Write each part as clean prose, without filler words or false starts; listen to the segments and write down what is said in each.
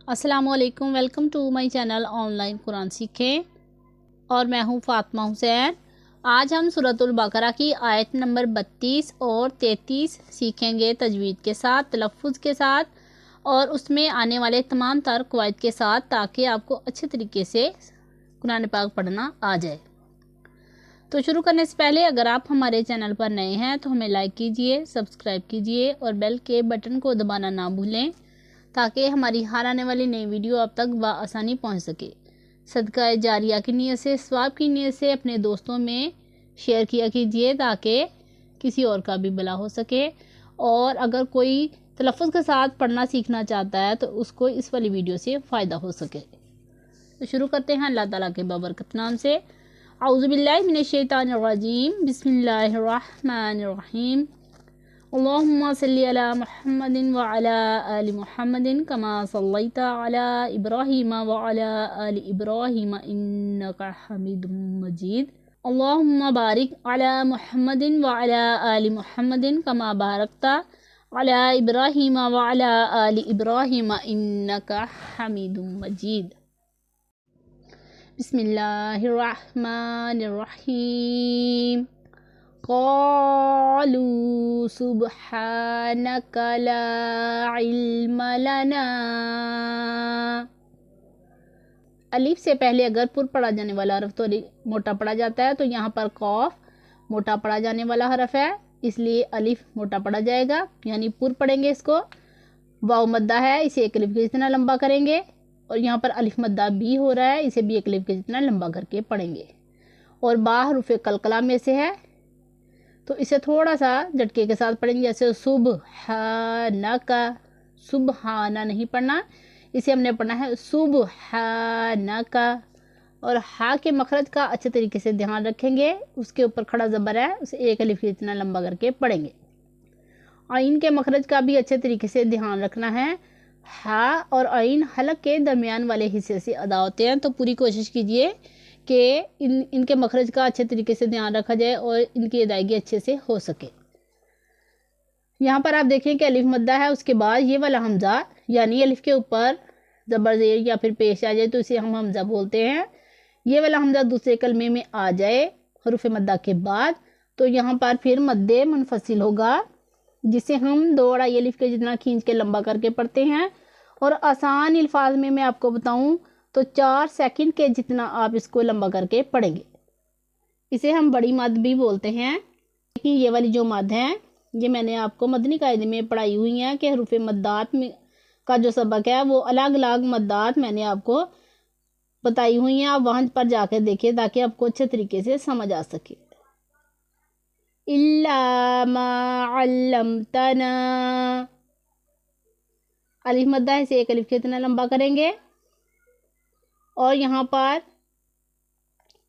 अस्सलाम वालेकुम। Welcome to my channel online कुरान सीखें और मैं हूँ फ़ातिमा हुसैन। आज हम सूरतुल बकरा की आयत नंबर 32 और 33 सीखेंगे तजवीद के साथ, तलफ़्फ़ुज़ के साथ और उसमें आने वाले तमाम तर क़वाइद के साथ, ताकि आपको अच्छे तरीके से कुरान पाक पढ़ना आ जाए। तो शुरू करने से पहले अगर आप हमारे चैनल पर नए हैं तो हमें लाइक कीजिए, सब्सक्राइब कीजिए और बेल के बटन को दबाना ना भूलें, ताकि हमारी हर आने वाली नई वीडियो आप तक बआसानी पहुंच सके। सदका जारिया की नीयत से, सवाब की नीयत से अपने दोस्तों में शेयर किया कीजिए, ताकि किसी और का भी भला हो सके। और अगर कोई तलफ़्फ़ुज़ के साथ पढ़ना सीखना चाहता है तो उसको इस वाली वीडियो से फ़ायदा हो सके। तो शुरू करते हैं अल्लाह ताला के बाबरकत नाम से। औज़ुबिल्लाहि मिनश्शैतानिर्रजीम, बिस्मिल्लाहिर्रहमानिर्रहीम। अल्लाहुम्मा सल्लि अला मुहम्मदिन व अला आलि मुहम्मदिन कमा सल्लैता अला इब्राहीम व अला आलि इब्राहीम इन्नका हमीदुम मजीद। अल्लाहुम्मा बारिक अला मुहम्मदिन व अला आलि मुहम्मदिन कमा बारकता अला इब्राहीम व अला आलि इब्राहीम इन्नका हमीदुम मजीद। बिस्मिल्लाहिर्रहमानिर्रहीम। क़ालू सुब्हानक ला इल्म लना। अलिफ से पहले अगर पुर पढ़ा जाने वाला हरफ तो मोटा पढ़ा जाता है, तो यहाँ पर कौफ मोटा पढ़ा जाने वाला हरफ है, इसलिए अलिफ मोटा पढ़ा जाएगा, यानी पुर पढ़ेंगे इसको। वाव मद्दा है, इसे एक अलिफ के जितना लंबा करेंगे। और यहाँ पर अलिफ मद्दा भी हो रहा है, इसे भी एक अलिफ के जितना लंबा करके पढ़ेंगे। और बा हरुफ कलकला में से है, तो इसे थोड़ा सा झटके के साथ पढ़ेंगे, जैसे सुब्हानका। सुब्हाना नहीं पढ़ना, इसे हमने पढ़ना है सुब्हानका। और हा के मखरज का अच्छे तरीके से ध्यान रखेंगे, उसके ऊपर खड़ा ज़बर है, उसे एक अलिफ के जितना लंबा करके पढ़ेंगे। आइन के मखरज का भी अच्छे तरीके से ध्यान रखना है। हा और आइन हलक के दरमियान वाले हिस्से से अदा होते हैं, तो पूरी कोशिश कीजिए कि इनके मखरज का अच्छे तरीके से ध्यान रखा जाए और इनकी अदायगी अच्छे से हो सके। यहाँ पर आप देखें कि अलिफ मद्दा है, उसके बाद ये वाला हमज़ा, यानी अलिफ के ऊपर ज़बर ज़ेर या फिर पेश आ जाए तो इसे हम हमज़ा बोलते हैं। ये वाला हमज़ा दूसरे कलमे में आ जाए हरूफ मद्दा के बाद, तो यहाँ पर फिर मद्दे मुनफसिल होगा, जिसे हम 2 अढ़ाई अलिफ के जितना खींच के लंबा करके पढ़ते हैं। और आसान अल्फाज में मैं आपको बताऊं तो 4 सेकंड के जितना आप इसको लंबा करके पढ़ेंगे। इसे हम बड़ी मद भी बोलते हैं। लेकिन ये वाली जो मद है, ये मैंने आपको मदनी कायदे में पढ़ाई हुई है कि हरूफ मद्दात में का जो सबक है वो अलग अलग मद्दात मैंने आपको बताई हुई हैं। आप वहाँ पर जाकर देखिए, ताकि आपको अच्छे तरीके से समझ आ सके। इल्ला मा अल्लमतना, अलिफ मद्दा है, इसे एक अलिफ के इतना लंबा करेंगे। और यहाँ पर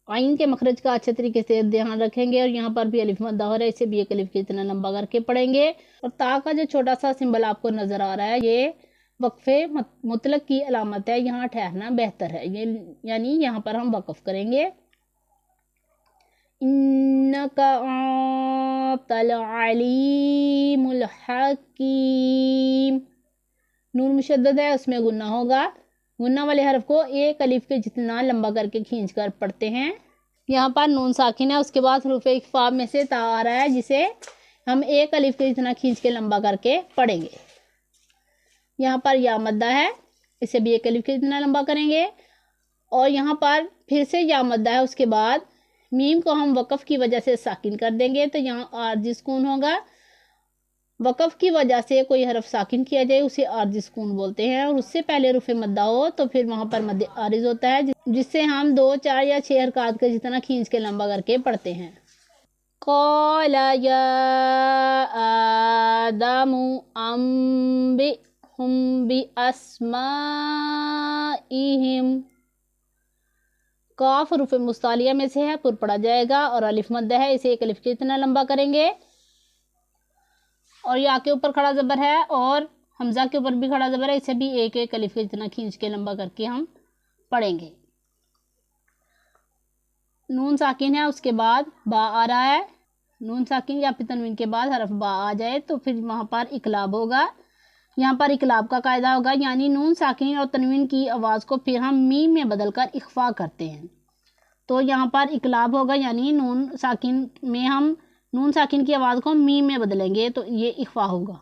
आइन के मखरज का अच्छे तरीके से ध्यान रखेंगे। और यहाँ पर भी अलिफ मद्दा हो रहा है, इसे भी एक अलिफ के इतना लंबा करके पढ़ेंगे। और ता का जो छोटा सा सिंबल आपको नज़र आ रहा है, ये वक्फे मुतलक की अलामत है, यहाँ ठहरना बेहतर है, ये यानी यहाँ पर हम वक़फ़ करेंगे। इन्नका अंतल अलीमुल हकीम। नून मुशद्दद है, उसमें गुन्ना होगा। गुन्ना वाले हरफ को एक अलिफ के जितना लंबा करके खींच कर पढ़ते हैं। यहाँ पर नून साकिन है, उसके बाद हरूफ इख्फा में से ता आ रहा है, जिसे हम एक अलिफ के जितना खींच के लंबा करके पढ़ेंगे। यहाँ पर या मद्दा है, इसे भी एक अलिफ के जितना लंबा करेंगे। और यहाँ पर फिर से या मद्दा है, उसके बाद मीम को हम वक़फ़ की वजह से साकिन कर देंगे, तो यहाँ आर्जी सुकून होगा। वक़फ़ की वजह से कोई हरफ साकिन किया जाए उसे आर्जी सुकून बोलते हैं। और उससे पहले रुफ़ मद्दा हो तो फिर वहाँ पर मद्दे आरिज़ होता है, जिससे हम 2, 4 या 6 हरकत के जितना खींच के लंबा करके पढ़ते हैं। क़ाला या आदमु अम्बिहुम बिअस्माइहिम। काफ हरूफ मुस्तालिया में से है, पुर पढ़ा जाएगा। और अलिफ मद्दा है, इसे एक अलिफ के इतना लंबा करेंगे। और या के ऊपर खड़ा ज़बर है और हमज़ा के ऊपर भी खड़ा ज़बर है, इसे भी एक एक अलिफ के जितना खींच के लंबा करके हम पढ़ेंगे। नून साकिन है, उसके बाद बा आ रहा है। नून साकिन या फिर तनवीन के बाद हरफ बा आ जाए तो फिर वहाँ पर इकलाब होगा। यहाँ पर इकलाब का कायदा होगा, यानी नून साकिन और तनवीन की आवाज़ को फिर हम मीम में बदल कर इख्फा करते हैं। तो यहाँ पर इकलाब होगा, यानी नून साकिन में हम नून साकिन की आवाज़ को मीम में बदलेंगे तो ये इख्फा होगा।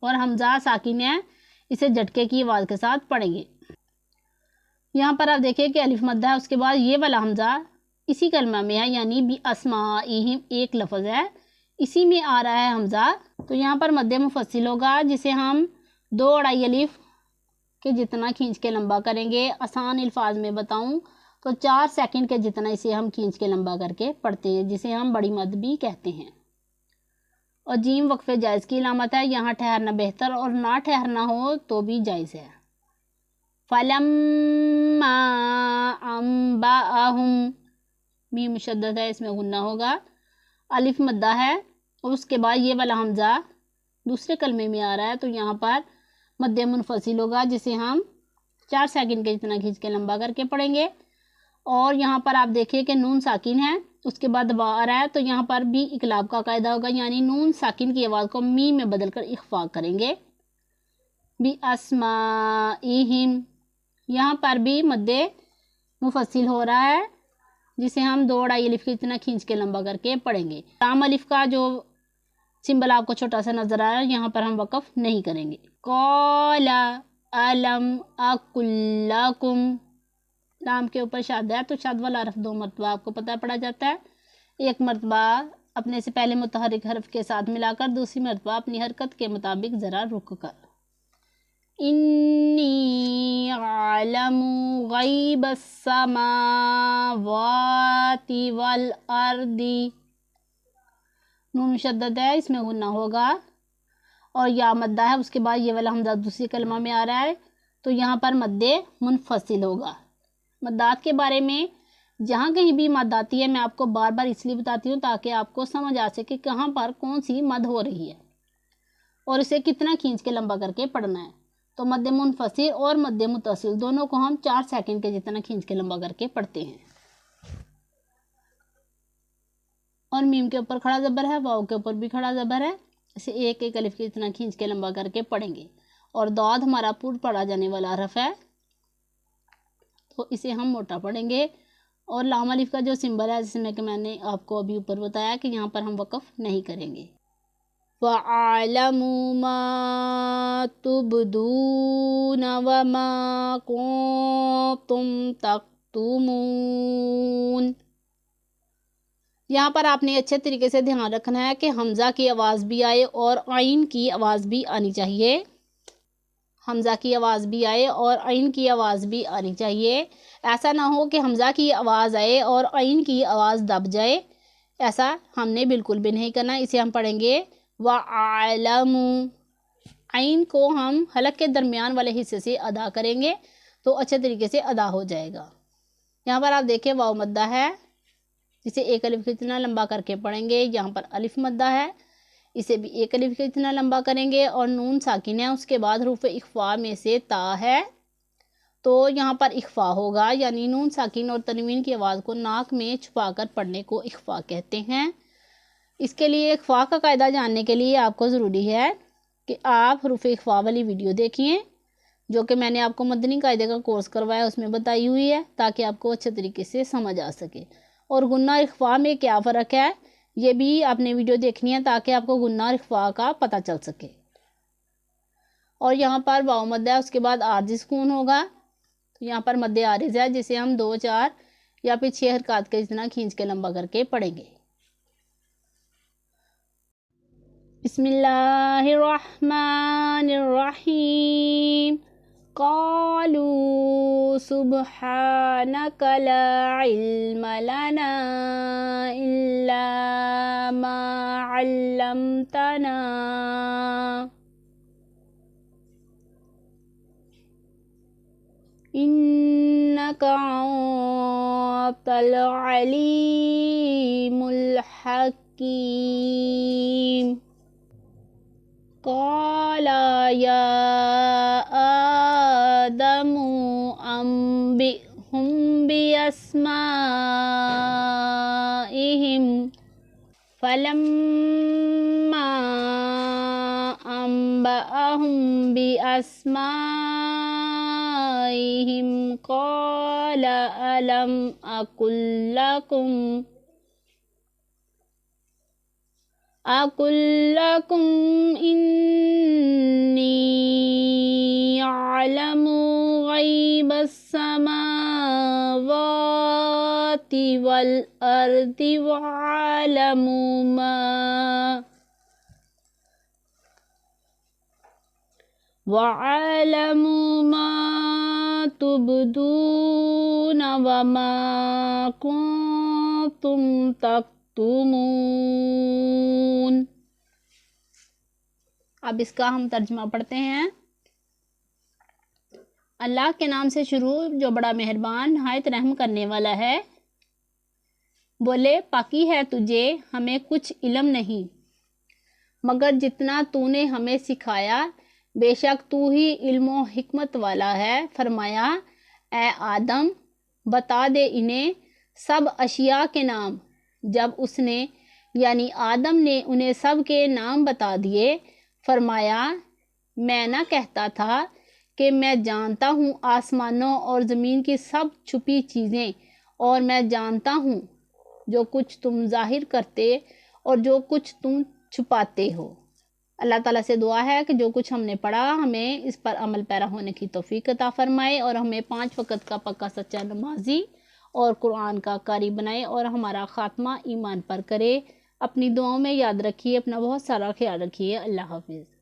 और हमजा साकिन है, इसे झटके की आवाज़ के साथ पढ़ेंगे। यहाँ पर आप देखिए कि अलिफ मद्दा है, उसके बाद ये वाला हमजा इसी कलमा में है, यानी बी अस्माइहिम एक लफ्ज़ है, इसी में आ रहा है हमजा। तो यहाँ पर मद्दे मुफस्सिल होगा, जिसे हम 2 अढ़ाई अलिफ के जितना खींच के लंबा करेंगे। आसान अल्फाज में बताऊँ तो 4 सेकंड के जितना इसे हम खींच के लंबा करके पढ़ते हैं, जिसे हम बड़ी मद भी कहते हैं। और जीम वक्फे जायज़ की इलामत है, यहाँ ठहरना बेहतर और ना ठहरना हो तो भी जायज़ है। फलम्मा अंबाअहुम, मीम मुशद्दद है, इसमें गुन्ना होगा। अलिफ मद्दा है और उसके बाद ये वाला हमजा दूसरे कलमे में आ रहा है, तो यहाँ पर मद्दे मुनफसिल होगा, जिसे हम 4 सेकंड के जितना खींच के लंबा करके पढ़ेंगे। और यहाँ पर आप देखिए कि नून साकिन है, उसके बाद बा आ रहा है, तो यहाँ पर भी इकलाब का कायदा होगा, यानी नून साकिन की आवाज़ को मीम में बदल कर इख्फा करेंगे। बी अस्माइहिम, यहाँ पर भी मद्दे मुफस्सिल हो रहा है, जिसे हम 2 अढ़ाई अलिफ की इतना खींच के लंबा करके पढ़ेंगे। लाम अलिफ का जो सिंबल आपको छोटा सा नजर आ रहा है, यहाँ पर हम वक़फ़ नहीं करेंगे। क़ाला अलम अक़ुल लकुम, लाम के ऊपर शाद है, तो शाद वाला हरफ 2 मरतबा आपको पता पड़ा जाता है। एक मरतबा अपने से पहले मुतहरिक हरफ के साथ मिलाकर, दूसरी मरतबा अपनी हरकत के मुताबिक ज़रा रुक कर। इन्नी अअलमु गैबस समावाति वल अर्दी, नून मुशद्दद है, इसमें गुन्ना होगा। और या मद्दा है, उसके बाद ये वाला हमजा दूसरी कलमा में आ रहा है, तो यहाँ पर मद्दे मुनफसिल होगा। मद्दात के बारे में जहाँ कहीं भी मद आती है, मैं आपको बार बार इसलिए बताती हूँ ताकि आपको समझ आ सके कहाँ पर कौन सी मद हो रही है और इसे कितना खींच के लंबा करके पढ़ना है। तो मद्दे मुनफसिल और मद्दे मुत्तसिल दोनों को हम 4 सेकंड के जितना खींच के लंबा करके पढ़ते हैं। और मीम के ऊपर खड़ा ज़बर है, वाव के ऊपर भी खड़ा ज़बर है, इसे एक एक अलिफ के जितना खींच के लंबा करके पढ़ेंगे। और दाद हमारा पूर्व पढ़ा जाने वाला हरफ है, तो इसे हम मोटा पढ़ेंगे। और लाम अलिफ का जो सिंबल है, जिसमें कि मैंने आपको अभी ऊपर बताया कि यहाँ पर हम वक़फ़ नहीं करेंगे। वअलमू मा तुबदून व मा कुंतुम तक्तुमून, यहाँ पर आपने अच्छे तरीके से ध्यान रखना है कि हमज़ा की आवाज़ भी आए और आइन की आवाज़ भी आनी चाहिए। हमज़ा की आवाज़ भी आए और आइन की आवाज़ भी आनी चाहिए। ऐसा ना हो कि हमज़ा की आवाज़ आए और आइन की आवाज़ दब जाए, ऐसा हमने बिल्कुल भी नहीं करना। इसे हम पढ़ेंगे वअलमू, आइन को हम हलक के दरमियान वाले हिस्से से अदा करेंगे तो अच्छे तरीके से अदा हो जाएगा। यहाँ पर आप देखें वाव मद्दा है, जिसे एक अलिफ के इतना लंबा करके पढ़ेंगे। यहाँ पर अलिफ मद्दा है, इसे भी एक अलिफ के इतना लंबा करेंगे। और नून साकिन है, उसके बाद हरूफ इख्फा में से ता है, तो यहाँ पर इख्फा होगा, यानी नून साकिन और तनवीन की आवाज़ को नाक में छुपा कर पढ़ने को इख्फा कहते हैं। इसके लिए इख्फा का कायदा जानने के लिए आपको ज़रूरी है कि आप हरूफ इख्फा वाली वीडियो देखिए, जो कि मैंने आपको मदनी कायदे का कोर्स करवाया, उसमें बताई हुई है, ताकि आपको अच्छे तरीके से समझ आ सके। और गुन्ना और इख्फा में क्या फ़र्क है, ये भी आपने वीडियो देखनी है, ताकि आपको गुन्ना और इख्फा का पता चल सके। और यहाँ पर वाव मद्दा है, उसके बाद आर्जी सुकून होगा, तो यहाँ पर मद्दे आरिज़ है, जिसे हम 2, 4 या फिर 6 हरकत के जितना खींच के लंबा करके पढ़ेंगे। बिस्मिल्लाहिर्रहमानिर्रहीम। क़ालू सुब्हानक ला इल्म लना इल्ला मा अल्लमतना इन्नका अंतल अलीमुल हकीम। क़ाला या आदमु अंबिहुम बिअस्माइहिम फलम्मा अंबअहुम بأسمائهم قال ألم أقل لكم إني أعلم غيب السماوات والأرض وأعلم ما تبدون وما كنتم تكتمون۔ اب اس کا ہم ترجمہ پڑھتے ہیں۔ اللہ کے نام سے شروع جو بڑا مہربان نہایت رحم کرنے والا ہے۔ بولے پاکی ہے تجھے، ہمیں کچھ علم نہیں مگر جتنا تو نے ہمیں سکھایا، بے شک تو ہی علم و حکمت والا ہے۔ فرمایا اے آدم بتا دے انہیں سب اشیاء کے نام۔ جب اس نے یعنی آدم نے انہیں سب کے نام بتا دیے، فرمایا میں نہ کہتا تھا کہ میں جانتا ہوں آسمانوں اور زمین کی سب چھپی چیزیں، اور میں جانتا ہوں جو کچھ تم ظاہر کرتے اور جو کچھ تم چھپاتے ہو۔ اللہ تعالیٰ سے دعا ہے کہ جو کچھ ہم نے پڑھا ہمیں اس پر عمل پیرا ہونے کی توفیق عطا فرمائے، اور ہمیں 5 وقت کا پکا سچا نمازی اور قرآن کا قاری بنائے، اور ہمارا خاتمہ ایمان پر کرے۔ اپنی دعاؤں میں یاد رکھیے، اپنا بہت سارا خیال رکھیے۔ اللہ حافظ۔